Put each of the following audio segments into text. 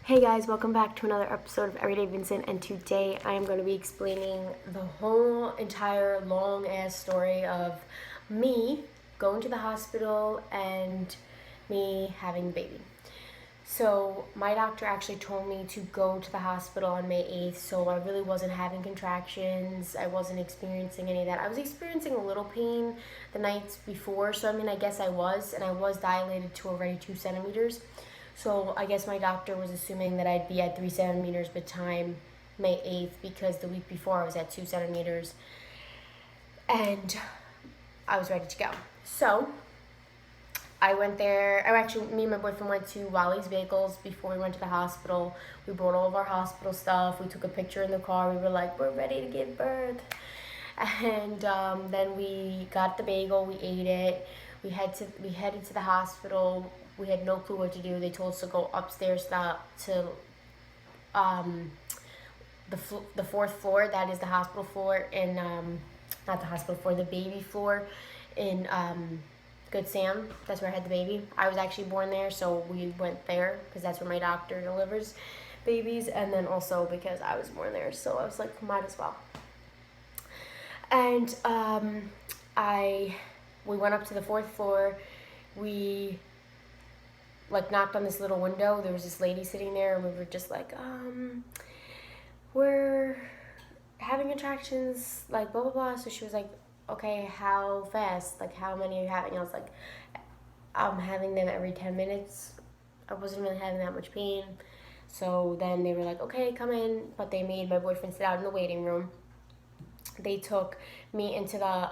Hey guys, welcome back to another episode of Everyday Vincent, and today I am going to be explaining the whole entire long ass story of me going to the hospital and me having the baby. So my doctor actually told me to go to the hospital on May 8th, so I really wasn't having contractions. I wasn't experiencing any of that. I was experiencing a little pain the nights before, so I guess I was, and I was dilated to already 2 centimeters. So I guess my doctor was assuming that I'd be at 3 centimeters by time May 8th, because the week before I was at 2 centimeters and I was ready to go. So I went there. Me and my boyfriend went to Wally's Bagels before we went to the hospital. We brought all of our hospital stuff. We took a picture in the car. We were like, we're ready to give birth. And then we got the bagel. We ate it. We headed to the hospital. We had no clue what to do. They told us to go upstairs to the fourth floor. That is the hospital floor, and not the hospital floor, the baby floor in Good Sam. That's where I had the baby. I was actually born there, so we went there because that's where my doctor delivers babies, and then also because I was born there, so I was like, might as well. And we went up to the fourth floor. We knocked on this little window. There was this lady sitting there, and we were just like, we're having contractions, like blah blah blah. So she was like, okay, how fast? Like, how many are you having? I was like, I'm having them every 10 minutes. I wasn't really having that much pain. So then they were like, okay, come in. But they made my boyfriend sit out in the waiting room. They took me into the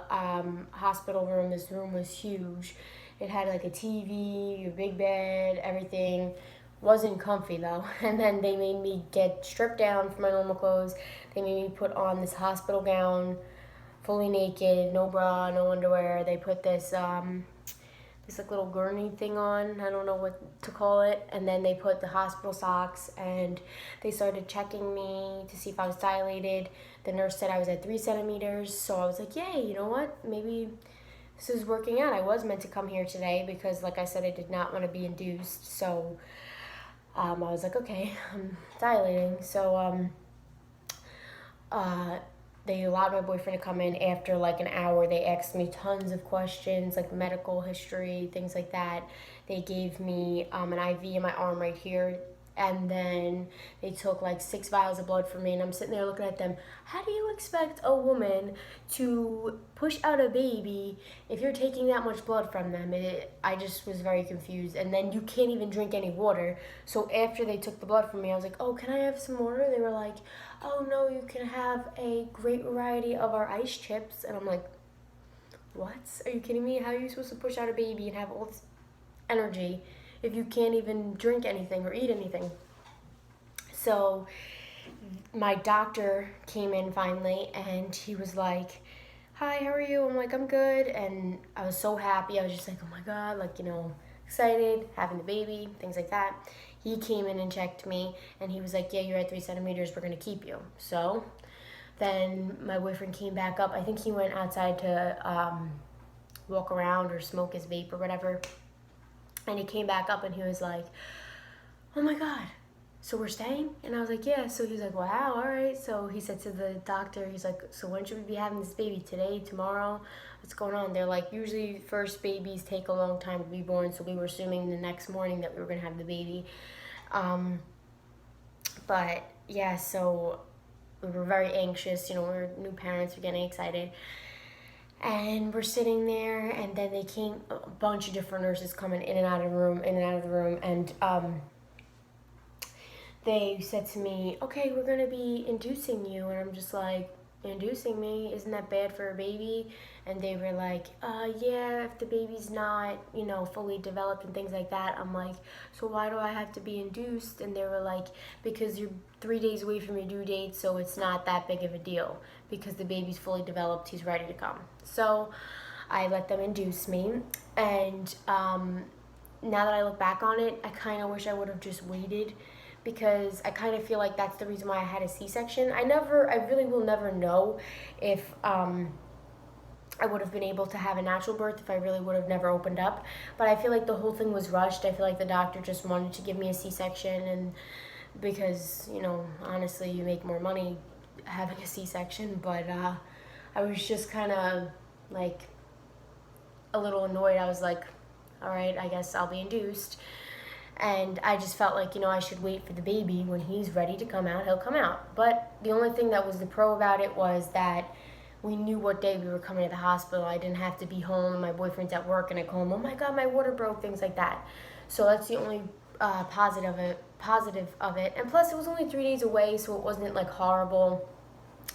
hospital room. This room was huge. It had like a TV, a big bed, everything. Wasn't comfy though. And then they made me get stripped down from my normal clothes. They made me put on this hospital gown, fully naked, no bra, no underwear. They put this like little gurney thing on. I don't know what to call it. And then they put the hospital socks, and they started checking me to see if I was dilated. The nurse said I was at 3 centimeters. So I was like, yay, you know what? Maybe this is working out. I was meant to come here today because, like I said, I did not want to be induced. So I was like, okay, I'm dilating. So they allowed my boyfriend to come in. After like an hour, they asked me tons of questions, like medical history, things like that. They gave me an IV in my arm right here. And then they took like 6 vials of blood from me, and I'm sitting there looking at them. How do you expect a woman to push out a baby if you're taking that much blood from them? I just was very confused. And then you can't even drink any water. So after they took the blood from me, I was like, oh, can I have some water? They were like, oh no, you can have a great variety of our ice chips. And I'm like, what? Are you kidding me? How are you supposed to push out a baby and have all this energy if you can't even drink anything or eat anything? So my doctor came in finally, and he was like, hi, how are you? I'm like, I'm good. And I was so happy. I was just like, oh my God, like, excited, having the baby, things like that. He came in and checked me, and he was like, yeah, you're at 3 centimeters. We're going to keep you. So then my boyfriend came back up. I think he went outside to walk around or smoke his vape or whatever. And he came back up, and he was like, oh my God, so we're staying? And I was like, yeah. So he was like, wow, all right. So he said to the doctor, he's like, so when should we be having this baby? Today, tomorrow? What's going on? They're like, usually first babies take a long time to be born. So we were assuming the next morning that we were going to have the baby. But yeah, so we were very anxious. We're new parents, we're getting excited. And we're sitting there, and then they came, a bunch of different nurses coming in and out of the room, and they said to me, okay, we're going to be inducing you. And I'm just like, inducing me? Isn't that bad for a baby? And they were like, yeah, if the baby's not, fully developed and things like that. I'm like, so why do I have to be induced? And they were like, because you're 3 days away from your due date, so it's not that big of a deal because the baby's fully developed, he's ready to come. So I let them induce me, and now that I look back on it, I kind of wish I would have just waited, because I kind of feel like that's the reason why I had a C-section. I really will never know if I would have been able to have a natural birth if I really would have never opened up. But I feel like the whole thing was rushed. I feel like the doctor just wanted to give me a C-section, and because, honestly, you make more money having a C-section. But I was just kind of like a little annoyed. I was like, all right, I guess I'll be induced. And I just felt like, I should wait for the baby. When he's ready to come out, he'll come out. But the only thing that was the pro about it was that we knew what day we were coming to the hospital. I didn't have to be home. My boyfriend's at work, and I call him, oh my God, my water broke, things like that. So that's the only positive of it. And plus, it was only 3 days away, so it wasn't like horrible.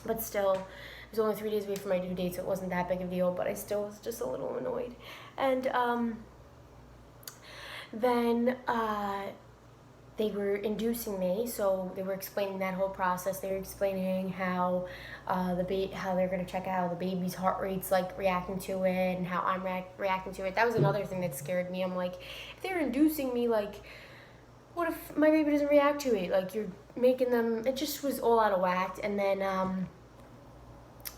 But still, it was only 3 days away from my due date, so it wasn't that big of a deal. But I still was just a little annoyed. And then they were inducing me, so they were explaining that whole process. They were explaining how how they're gonna check out how the baby's heart rate's like reacting to it, and how I'm reacting to it. That was another thing that scared me. I'm like, if they're inducing me, like, what if my baby doesn't react to it? Like, you're making them. It just was all out of whack. And then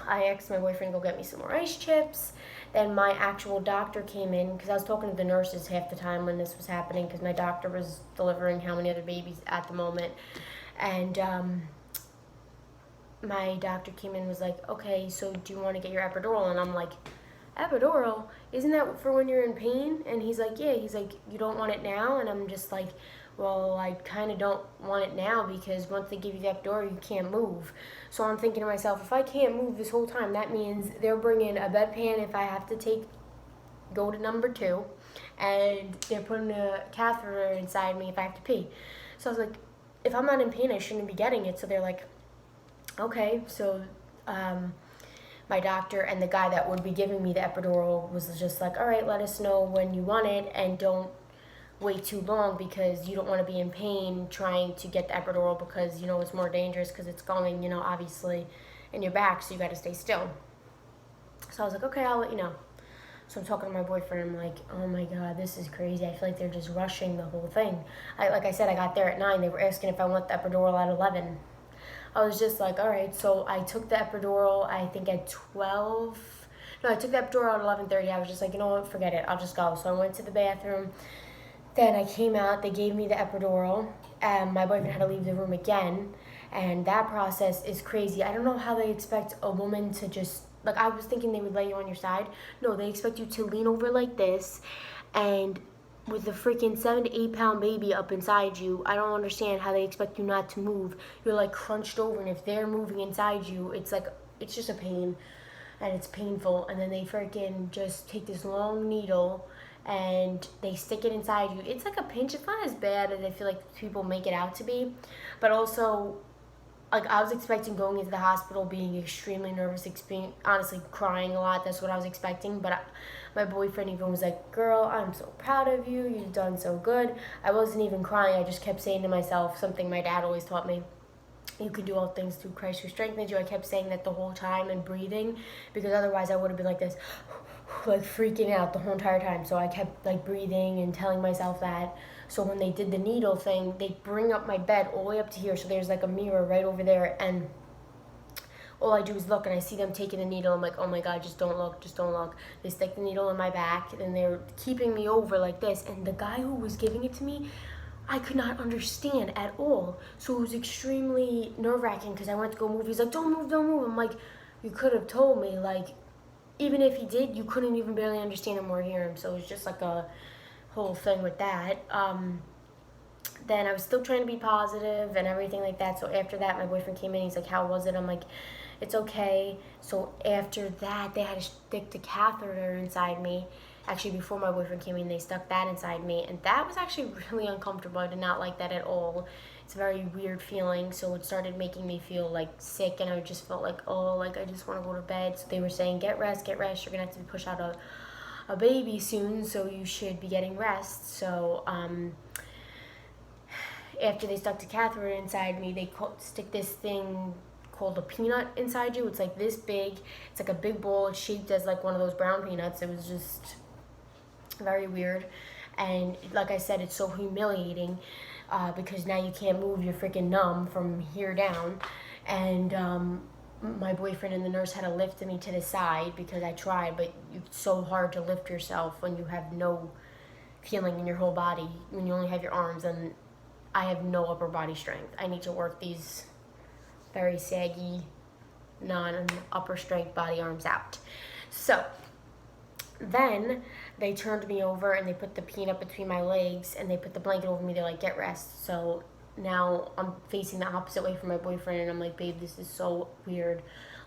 I asked my boyfriend to go get me some more ice chips. Then my actual doctor came in, because I was talking to the nurses half the time when this was happening, because my doctor was delivering how many other babies at the moment. And my doctor came in and was like, okay, so do you want to get your epidural? And I'm like, epidural? Isn't that for when you're in pain? And he's like, yeah. He's like, you don't want it now? And I'm just like, well, I kind of don't want it now, because once they give you the epidural, you can't move. So I'm thinking to myself, if I can't move this whole time, that means they're bringing a bedpan if I have to go to number 2, and they're putting a catheter inside me if I have to pee. So I was like, if I'm not in pain, I shouldn't be getting it. So they're like, okay. So my doctor and the guy that would be giving me the epidural was just like, all right, let us know when you want it, and don't wait too long, because you don't want to be in pain trying to get the epidural, because it's more dangerous, because it's going obviously in your back, so you got to stay still. So I was like, okay, I'll let you know. So I'm talking to my boyfriend. I'm like, oh my God, this is crazy. I feel like they're just rushing the whole thing. Like I said, I got there at 9. They were asking if I want the epidural at 11. I was just like, all right. So I took the epidural, I think at 12. No, I took the epidural at 11:30. I was just like, you know what, forget it, I'll just go. So I went to the bathroom. Then I came out, they gave me the epidural, and my boyfriend had to leave the room again, and that process is crazy. I don't know how they expect a woman to just, like, I was thinking they would lay you on your side. No, they expect you to lean over like this, and with a freaking 7 to 8 pound baby up inside you, I don't understand how they expect you not to move. You're like crunched over, and if they're moving inside you, it's just a pain, and it's painful. And then they freaking just take this long needle and they stick it inside you. It's like a pinch. It's not as bad as I feel like people make it out to be, but also, like, I was expecting going into the hospital being extremely nervous, honestly crying a lot. That's what I was expecting. But my boyfriend even was like, girl, I'm so proud of you, you've done so good. I wasn't even crying. I just kept saying to myself something my dad always taught me: you can do all things through Christ who strengthens you. I kept saying that the whole time and breathing, because otherwise I would have been like this, like freaking out the whole entire time. So I kept like breathing and telling myself that. So when they did the needle thing, they bring up my bed all the way up to here. So there's like a mirror right over there, and all I do is look, and I see them taking the needle. I'm like, oh my God, just don't look, just don't look. They stick the needle in my back, and they're keeping me over like this. And the guy who was giving it to me, I could not understand at all. So it was extremely nerve-wracking, because I went to go move. He's like, don't move, don't move. I'm like, you could have told me. Like, even if he did, you couldn't even barely understand him or hear him. So it was just like a whole thing with that. Then I was still trying to be positive and everything like that. So after that, my boyfriend came in. He's like, how was it? I'm like, it's okay. So after that, they had to stick the catheter inside me. Actually, before my boyfriend came in, they stuck that inside me. And that was actually really uncomfortable. I did not like that at all. It's a very weird feeling. So it started making me feel like sick, and I just felt like, oh, like I just want to go to bed. So they were saying, get rest, get rest. You're going to have to push out a baby soon, so you should be getting rest. So after they stuck the catheter inside me, they stick this thing called a peanut inside you. It's like this big. It's like a big ball. It's shaped as like one of those brown peanuts. It was just very weird. And like I said, it's so humiliating because now you can't move. You're freaking numb from here down. And my boyfriend and the nurse had to lift me to the side, because I tried, but it's so hard to lift yourself when you have no feeling in your whole body, when you only have your arms. And I have no upper body strength. I need to work these very saggy, non-upper strength body arms out. So then they turned me over and they put the peanut between my legs and they put the blanket over me. They're like, get rest. So now I'm facing the opposite way from my boyfriend and I'm like, babe, this is so weird.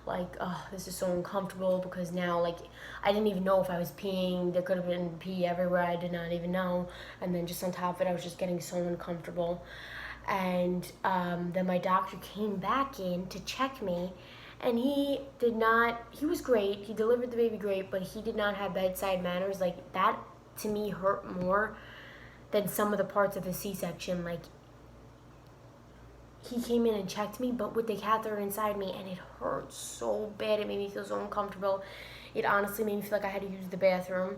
Like, this is so uncomfortable because now, like, I didn't even know if I was peeing. There could have been pee everywhere. I did not even know. And then just on top of it, I was just getting so uncomfortable. And then my doctor came back in to check me. And he was great. He delivered the baby great, but he did not have bedside manners. Like, that, to me, hurt more than some of the parts of the C-section. Like, he came in and checked me, but with the catheter inside me, and it hurt so bad. It made me feel so uncomfortable. It honestly made me feel like I had to use the bathroom,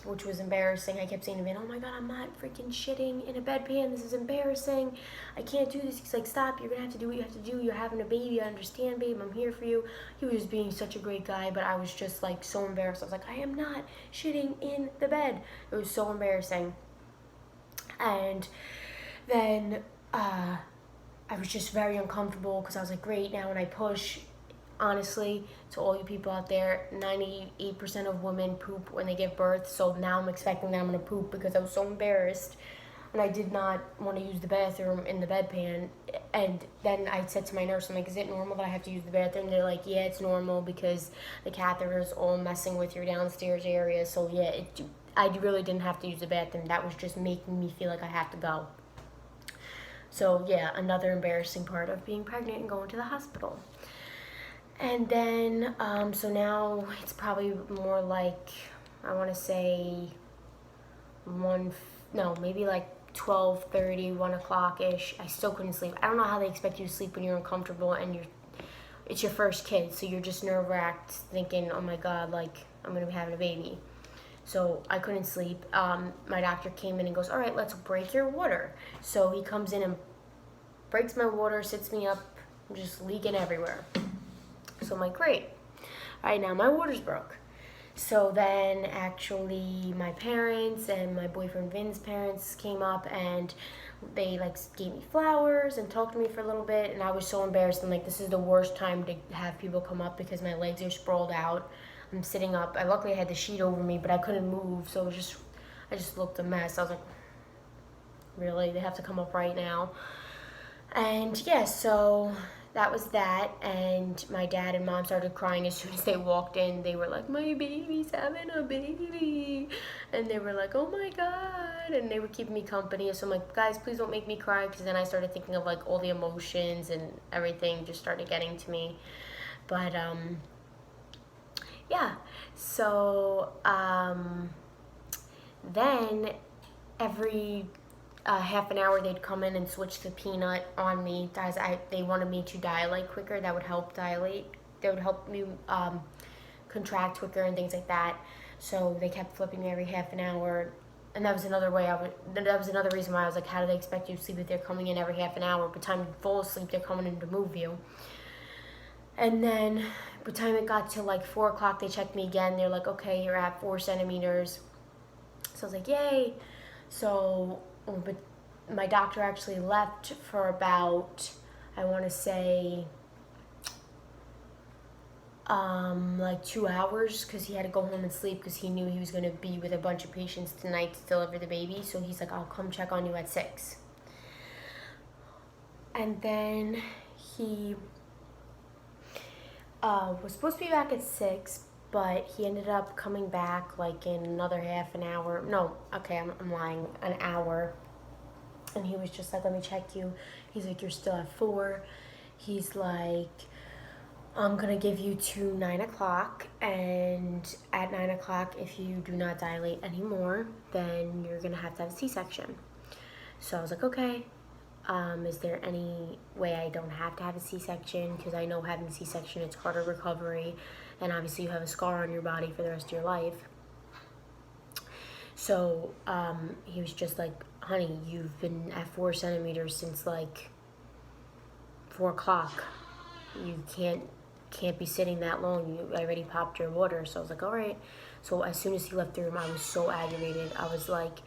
which was embarrassing. I kept saying to him, oh my God, I'm not freaking shitting in a bedpan. This is embarrassing. I can't do this. He's like, stop. You're going to have to do what you have to do. You're having a baby. I understand, babe. I'm here for you. He was being such a great guy, but I was just like so embarrassed. I was like, I am not shitting in the bed. It was so embarrassing. And then, I was just very uncomfortable because I was like, great, now when I push, honestly, to all you people out there, 98% of women poop when they give birth, so now I'm expecting that I'm going to poop because I was so embarrassed, and I did not want to use the bathroom in the bedpan, and then I said to my nurse, I'm like, is it normal that I have to use the bathroom? They're like, yeah, it's normal because the catheter is all messing with your downstairs area, so yeah, I really didn't have to use the bathroom. That was just making me feel like I had to go. So yeah, another embarrassing part of being pregnant and going to the hospital. And then, so now it's probably more like, I want to say maybe like 12:30, 1 o'clock-ish. I still couldn't sleep. I don't know how they expect you to sleep when you're uncomfortable and it's your first kid, so you're just nerve-wracked thinking, oh my God, like, I'm going to be having a baby. So I couldn't sleep. My doctor came in and goes, all right, let's break your water. So he comes in and breaks my water, sits me up, I'm just leaking everywhere. So I'm like, great. All right, now my water's broke. So then actually my parents and my boyfriend Vin's parents came up and they like gave me flowers and talked to me for a little bit, and I was so embarrassed. I'm like, this is the worst time to have people come up because my legs are sprawled out. I'm sitting up. I luckily had the sheet over me, but I couldn't move, so I just looked a mess. I was like, really? They have to come up right now? And yeah, so that was that, and my dad and mom started crying as soon as they walked in. They were like, my baby's having a baby, and they were like, oh my God, and they were keeping me company. So I'm like, guys, please don't make me cry, because then I started thinking of like all the emotions and everything just started getting to me. But yeah, so then every half an hour they'd come in and switch the peanut on me. They wanted me to dilate quicker. That would help dilate. That would help me contract quicker and things like that. So they kept flipping me every half an hour. And that was another reason why I was like, how do they expect you to sleep if they're coming in every half an hour? By the time you fall asleep, they're coming in to move you. And then by the time it got to like 4 o'clock, they checked me again. They're like, okay, you're at 4 centimeters. So I was like, yay. So, but my doctor actually left for about, I want to say, like 2 hours, because he had to go home and sleep because he knew he was going to be with a bunch of patients tonight to deliver the baby. So he's like, I'll come check on you at 6. And then he was supposed to be back at 6, but he ended up coming back like in another half an hour. No, okay, I'm lying, an hour. And he was just like, let me check you. He's like, you're still at 4. He's like, I'm going to give you to 9 o'clock. And at 9 o'clock, if you do not dilate anymore, then you're going to have a C-section. So I was like, okay. Is there any way I don't have to have a C-section? Because I know having a C-section, it's harder recovery. And obviously you have a scar on your body for the rest of your life. So he was just like, honey, you've been at 4 centimeters since like 4 o'clock. You can't be sitting that long. You already popped your water. So I was like, all right. So as soon as he left the room, I was so aggravated. I was like,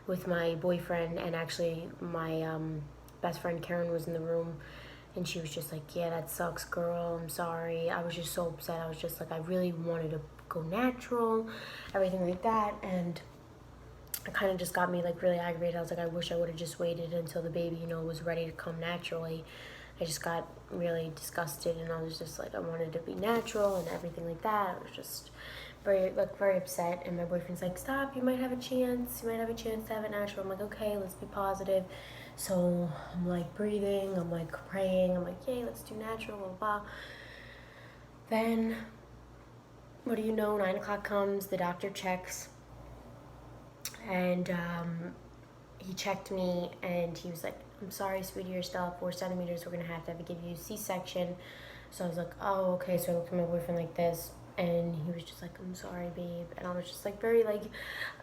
with my boyfriend, and actually my best friend Karen was in the room, and she was just like, yeah, that sucks, girl, I'm sorry. I was just so upset. I was just like, I really wanted to go natural, everything like that, and it kind of just got me like really aggravated. I was like, I wish I would have just waited until the baby, was ready to come naturally. I just got really disgusted, and I was just like, I wanted to be natural and everything like that. I was just very upset, and my boyfriend's like, stop, you might have a chance to have it natural. I'm like, okay, let's be positive. So I'm like breathing, I'm like praying, I'm like, yay, let's do natural, blah, blah. Then, what do you know, 9 o'clock comes, the doctor checks, and he checked me, and he was like, I'm sorry, sweetie, you're still at 4 centimeters, we're gonna have to give you a C-section. So I was like, oh, okay. So I looked at my boyfriend like this, and he was just like, I'm sorry, babe. And I was just like very like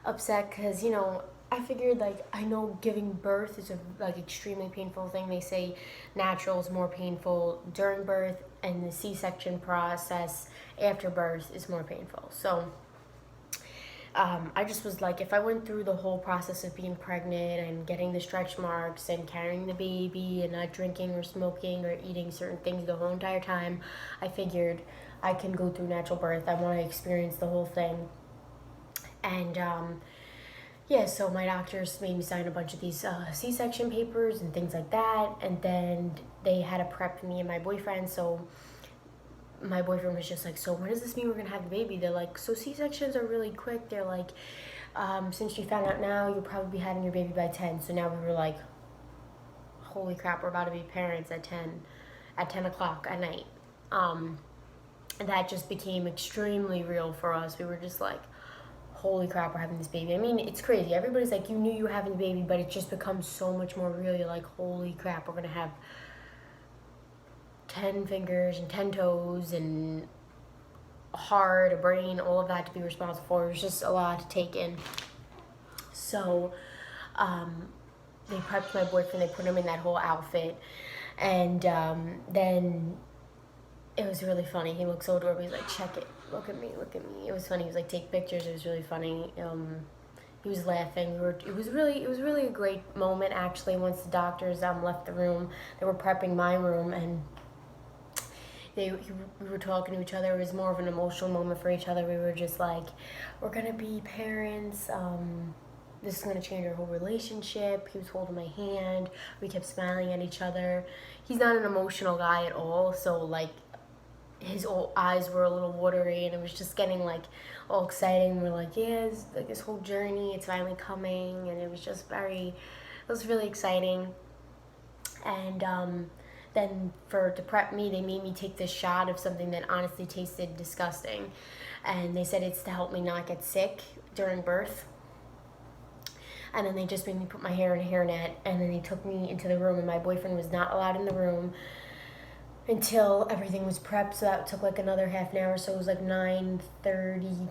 upset, because I figured, like, I know giving birth is a like extremely painful thing. They say natural is more painful during birth, and the C-section process after birth is more painful. So I just was like, if I went through the whole process of being pregnant and getting the stretch marks and carrying the baby and not drinking or smoking or eating certain things the whole entire time, I figured I can go through natural birth. I want to experience the whole thing. And yeah, so my doctors made me sign a bunch of these C-section papers and things like that. And then they had to prep me and my boyfriend. So my boyfriend was just like, so when does this mean we're gonna have the baby? They're like, so C-sections are really quick. They're like, since you found out now, you'll probably be having your baby by 10. So now we were like, holy crap, we're about to be parents at 10 o'clock at night. And that just became extremely real for us. We were just like, holy crap, we're having this baby. I mean, it's crazy. Everybody's like, you knew you were having a baby, but it just becomes so much more real. You're like, holy crap, we're gonna have 10 fingers and 10 toes and a heart, a brain, all of that to be responsible for. It was just a lot to take in. So they prepped my boyfriend, they put him in that whole outfit, and then it was really funny. He looked so adorable. He's like, check it, look at me. It was funny. He was like, take pictures. It was really funny. He was laughing. It was really a great moment, actually. Once the doctors left the room, they were prepping my room, and we were talking to each other. It was more of an emotional moment for each other. We were just like, we're gonna be parents. This is gonna change our whole relationship. He was holding my hand. We kept smiling at each other. He's not an emotional guy at all, so like his eyes were a little watery, and it was just getting like all exciting. We're like, yeah, it's like this whole journey, it's finally coming, and it was just it was really exciting. And then to prep me, they made me take this shot of something that honestly tasted disgusting, and they said it's to help me not get sick during birth. And then they just made me put my hair in a hairnet, and then they took me into the room, and my boyfriend was not allowed in the room until everything was prepped. So that took like another half an hour. So it was like 9:35-ish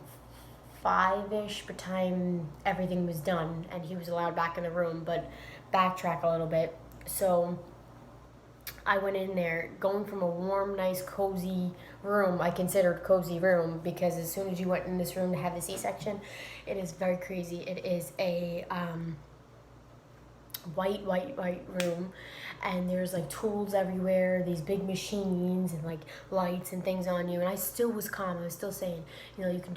by the time everything was done, and he was allowed back in the room. But backtrack a little bit. So I went in there, going from a warm, nice, cozy room. I considered cozy room, because as soon as you went in this room to have the C-section, it is very crazy. It is a white room, and there's like tools everywhere, these big machines and like lights and things on you. And I still was calm. I was still saying, you can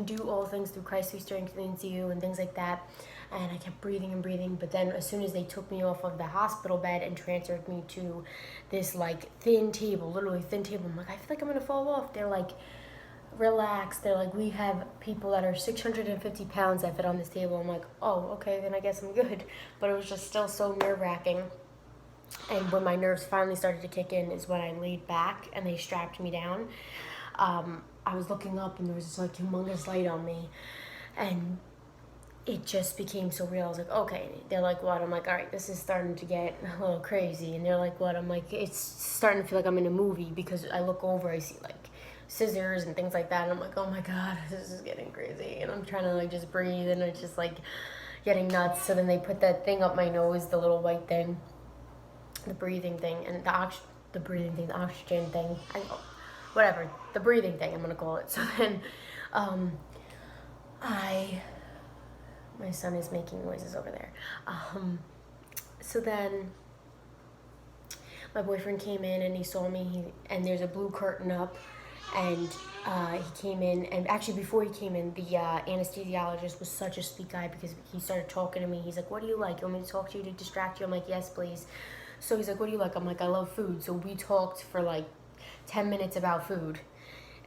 do all things through Christ who strengthens you, and things like that. And I kept breathing and breathing. But then as soon as they took me off of the hospital bed and transferred me to this like literally thin table, I'm like, I feel like I'm gonna fall off. They're like, relax. They're like, we have people that are 650 pounds that fit on this table. I'm like, oh, okay, then I guess I'm good. But it was just still so nerve-wracking. And when my nerves finally started to kick in is when I laid back and they strapped me down. I was looking up, and there was this like humongous light on me, and it just became so real. I was like, okay. They're like, what? I'm like, all right, this is starting to get a little crazy. And they're like, what? I'm like, it's starting to feel like I'm in a movie, because I look over, I see like scissors and things like that, and I'm like, oh my god, this is getting crazy. And I'm trying to like just breathe, and it's just like getting nuts. So then they put that thing up my nose, the little white thing, the breathing thing, and the oxygen thing, whatever, the breathing thing, I'm gonna call it. So then My son is making noises over there. So then my boyfriend came in and he saw me, and there's a blue curtain up, and he came in, and actually before he came in, the anesthesiologist was such a sweet guy because he started talking to me. He's like, what do you like? You want me to talk to you to distract you? I'm like, yes, please. So he's like, what do you like? I'm like, I love food. So we talked for like 10 minutes about food.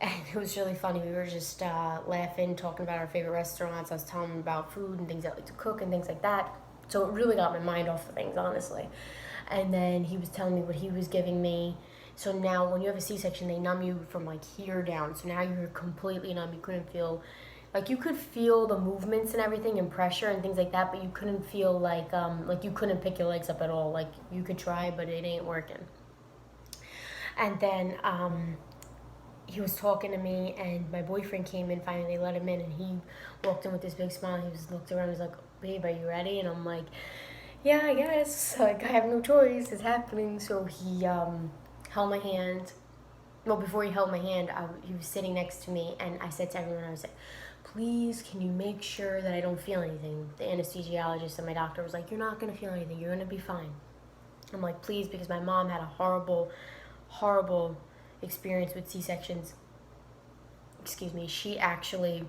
And it was really funny. We were just laughing, talking about our favorite restaurants. I was telling him about food and things I like to cook and things like that. So it really got my mind off of things, honestly. And then he was telling me what he was giving me. So now when you have a C-section, they numb you from like here down. So now you're completely numb. You couldn't feel, like you could feel the movements and everything and pressure and things like that, but you couldn't feel like you couldn't pick your legs up at all. Like you could try, but it ain't working. And then he was talking to me, and my boyfriend came in finally. They let him in, and he walked in with this big smile. He was looked around. He was like, babe, are you ready? And I'm like, yeah, I guess. Like, I have no choice. It's happening. So he held my hand. Well, before he held my hand, he was sitting next to me, and I said to everyone, I was like, please, can you make sure that I don't feel anything? The anesthesiologist and my doctor was like, you're not going to feel anything. You're going to be fine. I'm like, please, because my mom had a horrible, horrible experience with C-sections. Excuse me. She actually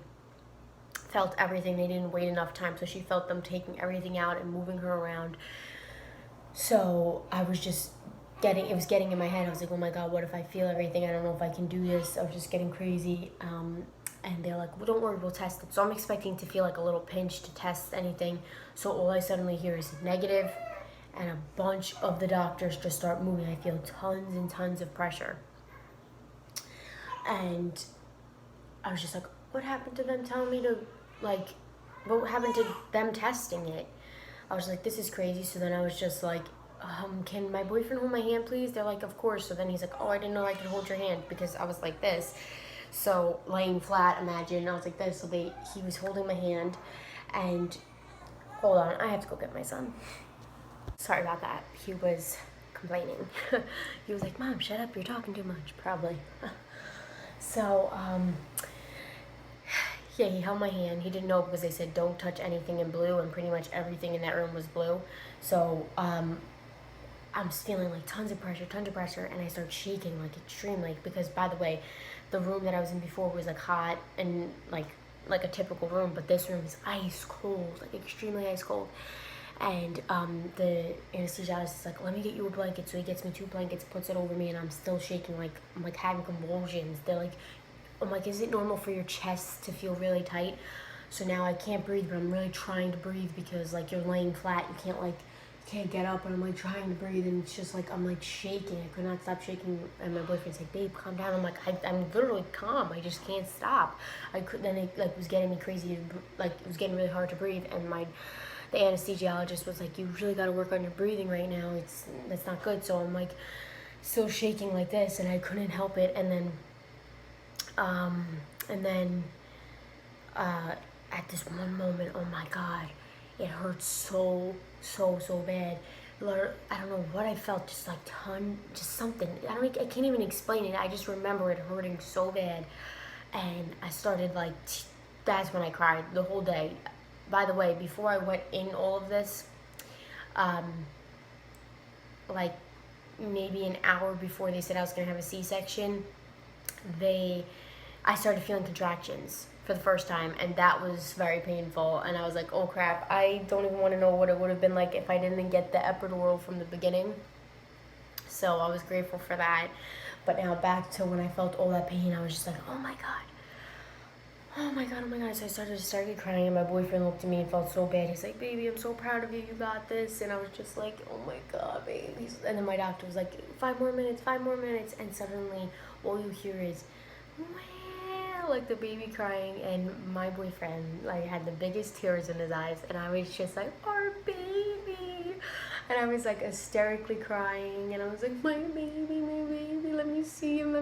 felt everything. They didn't wait enough time, so she felt them taking everything out and moving her around. So I was just it was getting in my head. I was like, oh my God, what if I feel everything? I don't know if I can do this. I was just getting crazy. And they're like, well, don't worry, we'll test it. So I'm expecting to feel like a little pinch to test anything. So all I suddenly hear is negative, and a bunch of the doctors just start moving. I feel tons and tons of pressure. And I was just like, what happened to them telling me to, like, what happened to them testing it? I was like, this is crazy. So then I was just like, can my boyfriend hold my hand, please? They're like, of course. So then he's like, oh, I didn't know I could hold your hand, because I was like this. So laying flat, imagine, I was like this. So he was holding my hand, and hold on, I have to go get my son. Sorry about that. He was complaining. He was like, Mom, shut up, you're talking too much, probably. So, yeah, he held my hand. He didn't know because they said don't touch anything in blue, and pretty much everything in that room was blue. So, I'm feeling like tons of pressure, and I start shaking like extremely, because, by the way, the room that I was in before was like hot and like a typical room, but this room is ice cold, like extremely ice cold. And the anesthesiologist is like, let me get you a blanket. So he gets me 2 blankets, puts it over me, and I'm still shaking, like I'm like having convulsions. They're like, I'm like, is it normal for your chest to feel really tight? So now I can't breathe, but I'm really trying to breathe, because like you're laying flat, you can't get up, and I'm like trying to breathe, and it's just like I'm like shaking. I could not stop shaking, and my boyfriend's like, babe, calm down. I'm like, I'm literally calm. I just can't stop. Then it like was getting me crazy. Like it was getting really hard to breathe, and the anesthesiologist was like, you really got to work on your breathing right now. That's not good. So I'm like still shaking like this, and I couldn't help it. And then at this one moment, oh my God, it hurt so bad. I don't know what I felt, just like just something. I can't even explain it. I just remember it hurting so bad, and I started like, that's when I cried the whole day. By the way, before I went in all of this, like maybe an hour before they said I was gonna have a C-section, I started feeling contractions for the first time, and that was very painful. And I was like, oh crap, I don't even want to know what it would have been like if I didn't get the epidural from the beginning. So I was grateful for that. But now back to when I felt all that pain, I was just like, oh my God. So I started crying, and my boyfriend looked at me and felt so bad. He's like, baby, I'm so proud of you. You got this. And I was just like, oh my God, baby. And then my doctor was like, 5 more minutes. And suddenly all you hear is, like the baby crying, and my boyfriend like had the biggest tears in his eyes, and I was just like, our baby. And I was like hysterically crying, and I was like, my baby, let me see him.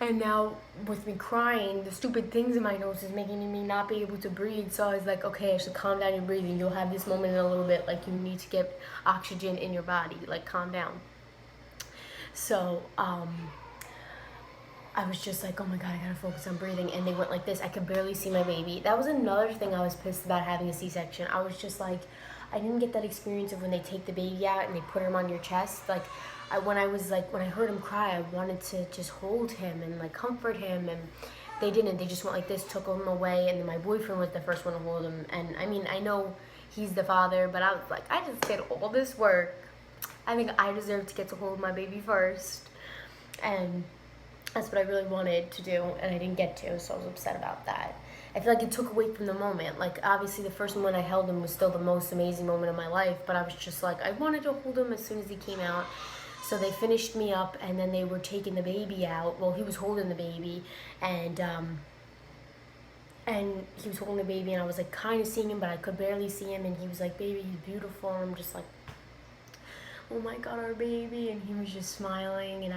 And now with me crying, the stupid things in my nose is making me not be able to breathe. So I was like, okay, I should calm down your breathing. You'll have this moment in a little bit, like you need to get oxygen in your body, like calm down. So I I was just like, oh my God, I gotta focus on breathing. And they went like this. I could barely see my baby. That was another thing I was pissed about having a C-section. I was just like, I didn't get that experience of when they take the baby out and they put him on your chest. Like, when I heard him cry, I wanted to just hold him and like comfort him. And they didn't. They just went like this, took him away. And then my boyfriend was the first one to hold him. And I mean, I know he's the father, but I was like, I just did all this work. I think I deserve to get to hold my baby first. And that's what I really wanted to do, and I didn't get to, so I was upset about that. I feel like it took away from the moment. Like, obviously, the first moment I held him was still the most amazing moment of my life, but I was just like, I wanted to hold him as soon as he came out. So they finished me up, and then they were taking the baby out. Well, he was holding the baby, and he was holding the baby, and I was like kind of seeing him, but I could barely see him, and he was like, baby, he's beautiful, and I'm just like, oh my God, our baby. And he was just smiling, and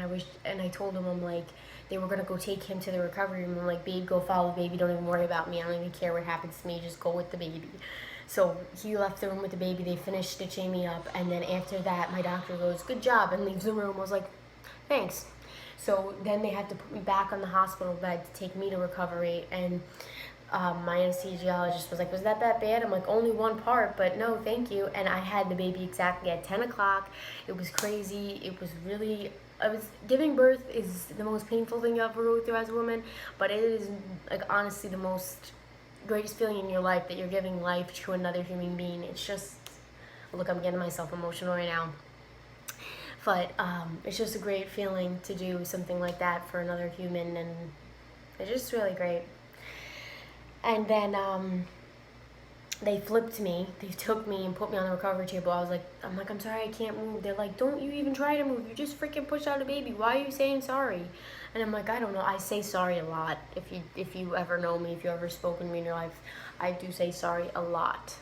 I told him, I'm like, they were gonna go take him to the recovery room. I'm like, babe, go follow the baby, don't even worry about me, I don't even care what happens to me, just go with the baby. So he left the room with the baby, they finished stitching me up, and then after that my doctor goes, good job, and leaves the room. I was like, thanks. So then they had to put me back on the hospital bed to take me to recovery, and my anesthesiologist was like, was that bad? I'm like, only one part, but no, thank you. And I had the baby exactly at 10 o'clock. It was crazy. It was really, giving birth is the most painful thing you ever go through as a woman, but it is, like, honestly the most greatest feeling in your life, that you're giving life to another human being. It's just, look, I'm getting myself emotional right now. But it's just a great feeling to do something like that for another human, and it's just really great. And then they flipped me. They took me and put me on the recovery table. I'm like, I'm sorry, I can't move. They're like, don't you even try to move. You just freaking pushed out a baby. Why are you saying sorry? And I'm like, I don't know. I say sorry a lot. If you ever know me, if you ever spoken to me in your life, I do say sorry a lot.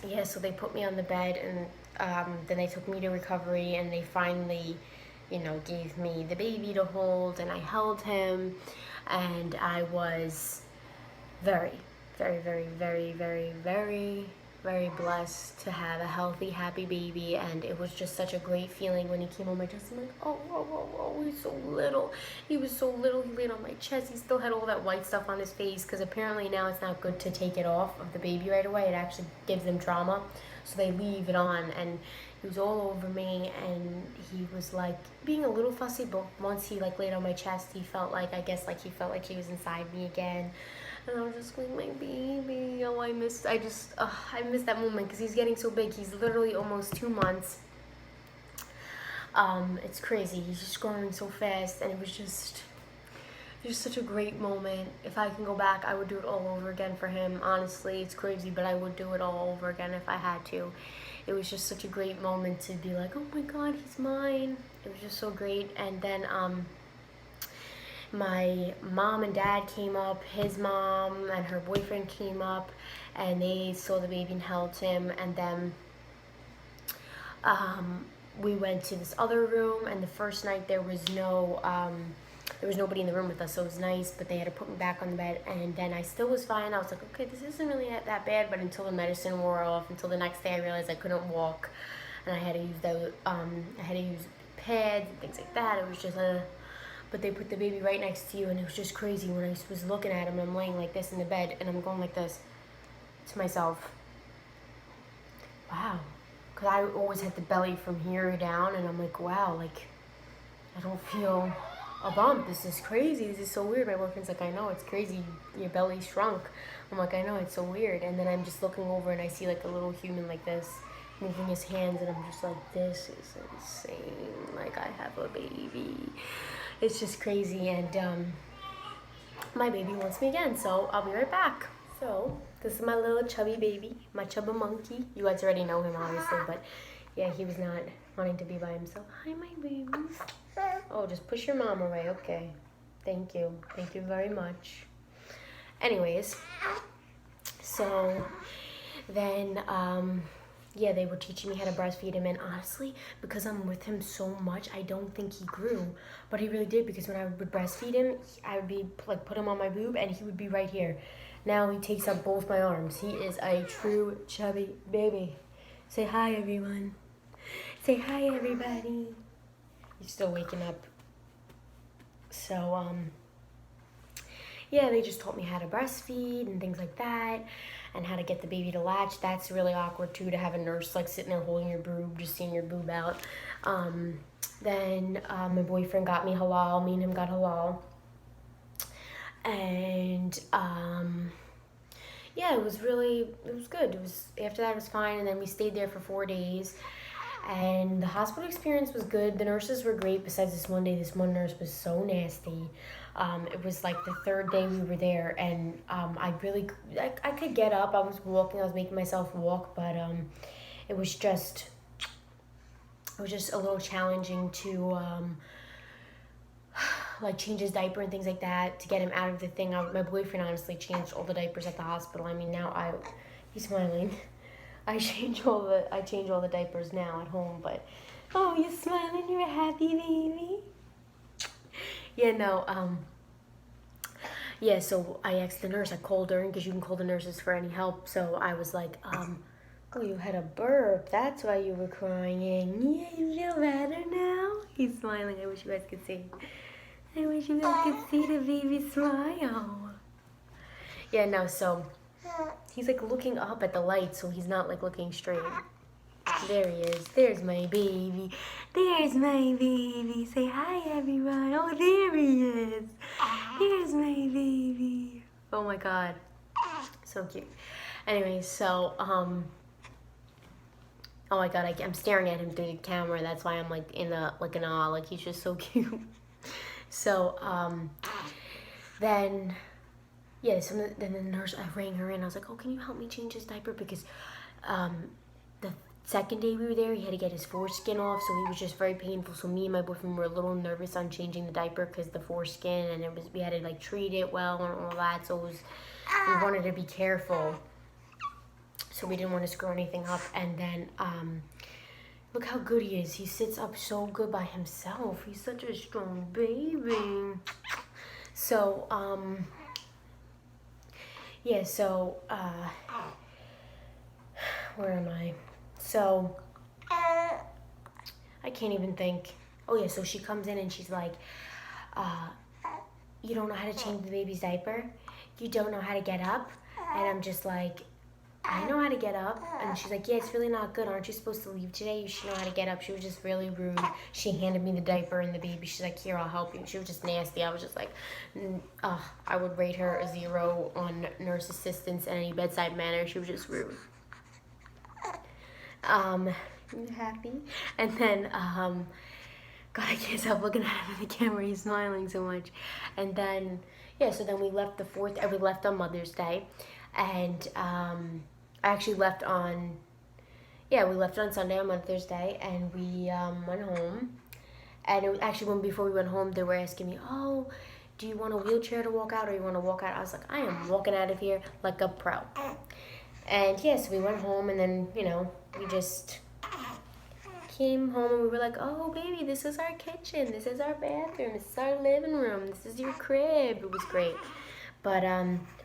Yeah, so they put me on the bed, and then they took me to recovery, and they finally, gave me the baby to hold, and I held him. And I was very, very, very, very, very, very, very blessed to have a healthy, happy baby. And it was just such a great feeling when he came on my chest. I'm like, oh, he's so little. He was so little. He laid on my chest. He still had all that white stuff on his face, because apparently now it's not good to take it off of the baby right away. It actually gives them trauma. So they leave it on, and he was all over me, and he was like being a little fussy, but once he like laid on my chest, he felt like he was inside me again. And I was just like, my baby, oh, I miss that moment, because he's getting so big. He's literally almost 2 months. It's crazy. He's just growing so fast, and it was just such a great moment. If I can go back, I would do it all over again for him. Honestly, it's crazy, but I would do it all over again if I had to. It was just such a great moment to be like, oh my God, he's mine. It was just so great. And then my mom and dad came up, his mom and her boyfriend came up, and they saw the baby and held him. And then we went to this other room, and the first night there was nobody in the room with us, so it was nice, but they had to put me back on the bed, and then I still was fine. I was like, okay, this isn't really that bad, but until the medicine wore off, until the next day I realized I couldn't walk, and I had to use pads and things like that. It was just but they put the baby right next to you, and it was just crazy when I was looking at him, and I'm laying like this in the bed, and I'm going like this to myself. Wow. Because I always had the belly from here down, and I'm like, wow, like, I don't feel a bump. This is crazy. This is so weird. My boyfriend's like, I know, it's crazy. Your belly shrunk. I'm like, I know, it's so weird. And then I'm just looking over, and I see like a little human like this moving his hands, and I'm just like, this is insane. Like, I have a baby. It's just crazy. And my baby wants me again, so I'll be right back. So this is my little chubby baby, my chubba monkey. You guys already know him, obviously, but yeah, he was not wanting to be by himself. Hi, my baby. Oh, just push your mom away. Okay. Thank you. Thank you very much. Anyways, so then, yeah, they were teaching me how to breastfeed him, and honestly, because I'm with him so much, I don't think he grew, but he really did, because when I would breastfeed him, I would be like, put him on my boob, and he would be right here. Now he takes up both my arms. He is a true chubby baby. Say hi, everyone. Say hi, everybody. He's still waking up. So, yeah, they just taught me how to breastfeed and things like that, and how to get the baby to latch. That's really awkward too, to have a nurse like sitting there holding your boob, just seeing your boob out. Then my boyfriend got me halal. Me and him got halal, and yeah, it was good. It was after that it was fine, and then we stayed there for 4 days. And the hospital experience was good. The nurses were great. Besides this one day, this one nurse was so nasty. It was like the third day we were there, and I could get up. I was walking. I was making myself walk, but it was just a little challenging to like change his diaper and things like that, to get him out of the thing. My boyfriend honestly changed all the diapers at the hospital. I mean, now he's smiling. I change all the diapers now at home, but oh, you're smiling, you're a happy baby. Yeah, no, yeah, so I asked the nurse, I called her, because you can call the nurses for any help. So I was like, oh, you had a burp, that's why you were crying. Yeah, you feel better now? He's smiling. I wish you guys could see. I wish you guys could see the baby smile. Yeah, no, so he's like looking up at the light, so he's not like looking straight. There he is. There's my baby. There's my baby. Say hi, everyone. Oh, there he is. There's my baby. Oh my God. So cute. Anyway, so, oh my God, I'm staring at him through the camera. That's why I'm like in awe. Like, he's just so cute. So, then, yeah, then the nurse, I rang her in. I was like, oh, can you help me change his diaper? Because, the second day we were there, he had to get his foreskin off, so he was just very painful. So me and my boyfriend were a little nervous on changing the diaper because the foreskin, and we had to like treat it well and all that. So we wanted to be careful, so we didn't want to screw anything up. And then look how good he is. He sits up so good by himself. He's such a strong baby. So yeah, so where am I? So, I can't even think. Oh yeah, so she comes in and she's like, you don't know how to change the baby's diaper? You don't know how to get up? And I'm just like, I know how to get up. And she's like, yeah, it's really not good. Aren't you supposed to leave today? You should know how to get up. She was just really rude. She handed me the diaper and the baby. She's like, here, I'll help you. She was just nasty. I was just like, I would rate her a 0 on nurse assistance and any bedside manner. She was just rude. You happy? And then, God, I can't stop looking at him in the camera. He's smiling so much. And then, yeah, so then we left we left on Mother's Day. And, I actually left on Sunday on Mother's Day, and we, went home. And it was actually before we went home, they were asking me, oh, do you want a wheelchair to walk out, or you want to walk out? I was like, I am walking out of here like a pro. And yeah, so we went home, and then, we just came home, and we were like, oh, baby, this is our kitchen. This is our bathroom. This is our living room. This is your crib. It was great. But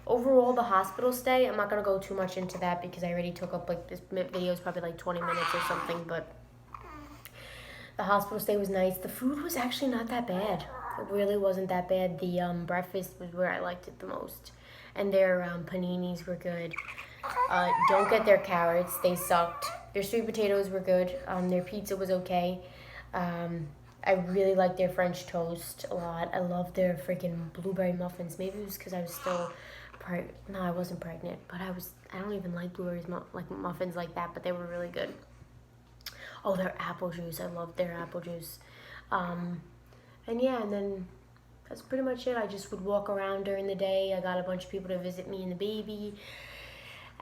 overall, the hospital stay, I'm not going to go too much into that because I already took up, like, this video is probably like 20 minutes or something. But the hospital stay was nice. The food was actually not that bad. It really wasn't that bad. The breakfast was where I liked it the most. And their paninis were good. Don't get their carrots. They sucked. Their sweet potatoes were good. Their pizza was okay. I really liked their French toast a lot. I loved their freaking blueberry muffins. Maybe it was because I was still pregnant. No, I wasn't pregnant, but I don't even like blueberries, like muffins like that, but they were really good. Oh, their apple juice. I loved their apple juice. And yeah, and then that's pretty much it. I just would walk around during the day. I got a bunch of people to visit me and the baby.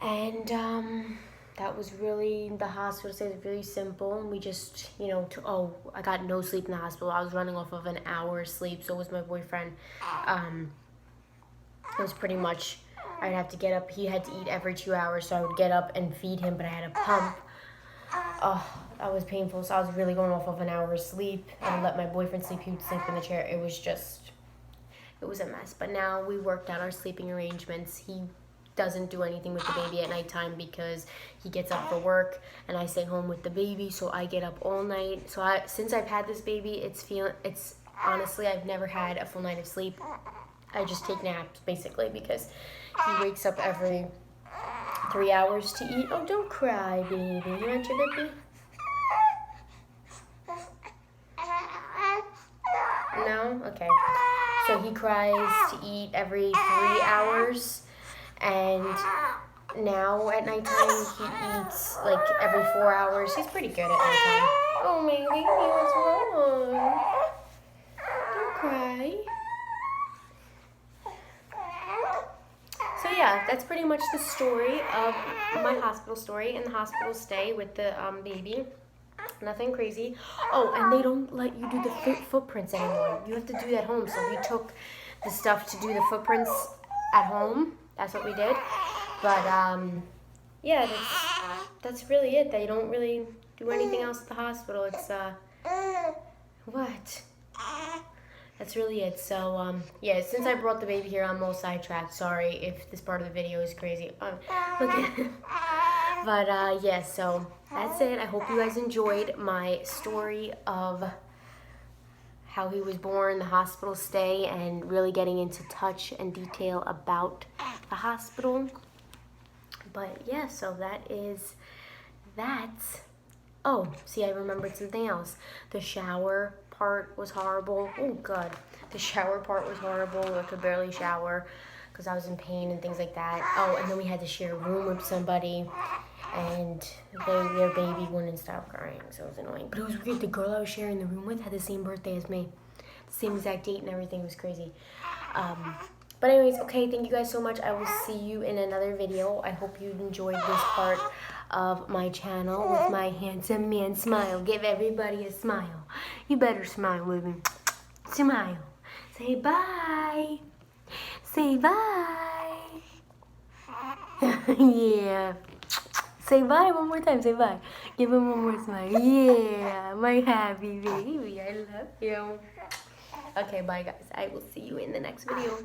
And that was really, the hospital stay was really simple. And we just, I got no sleep in the hospital. I was running off of an hour's sleep, so was my boyfriend. It was pretty much, I'd have to get up. He had to eat every 2 hours, so I would get up and feed him, but I had a pump. Oh, that was painful. So I was really going off of an hour's sleep. I would let my boyfriend sleep. He would sleep in the chair. It was a mess. But now we worked out our sleeping arrangements. He doesn't do anything with the baby at nighttime because he gets up for work, and I stay home with the baby, so I get up all night. So since I've had this baby, honestly, I've never had a full night of sleep. I just take naps, basically, because he wakes up every 3 hours to eat. Oh, don't cry, baby. You want your baby? No? Okay. So he cries to eat every 3 hours, and now at nighttime he eats like every 4 hours. He's pretty good at nighttime. Oh, my baby, what's wrong? Don't cry. So yeah, that's pretty much the story of my hospital story and the hospital stay with the baby. Nothing crazy. Oh, and they don't let you do the footprints anymore. You have to do that at home. So we took the stuff to do the footprints at home. That's what we did. But yeah, that's really it. They don't really do anything else at the hospital. It's what? That's really it. So yeah, since I brought the baby here, I'm all sidetracked. Sorry if this part of the video is crazy. Okay. But yeah, so that's it. I hope you guys enjoyed my story of how he was born, the hospital stay, and really getting into touch and detail about the hospital. But yeah, so that is that. Oh, see, I remembered something else. The shower part was horrible. Oh, God. The shower part was horrible. I could barely shower because I was in pain and things like that. Oh, and then we had to share a room with somebody, and their baby wouldn't stop crying, so it was annoying. But it was weird. The girl I was sharing the room with had the same birthday as me. The same exact date and everything. It was crazy. But anyways, okay, thank you guys so much. I will see you in another video. I hope you enjoyed this part of my channel with my handsome man smile. Give everybody a smile. You better smile, baby. Smile. Say bye. Say bye. Yeah. Say bye one more time. Say bye. Give him one more smile. Yeah, my happy baby. I love you. Okay, bye guys. I will see you in the next video.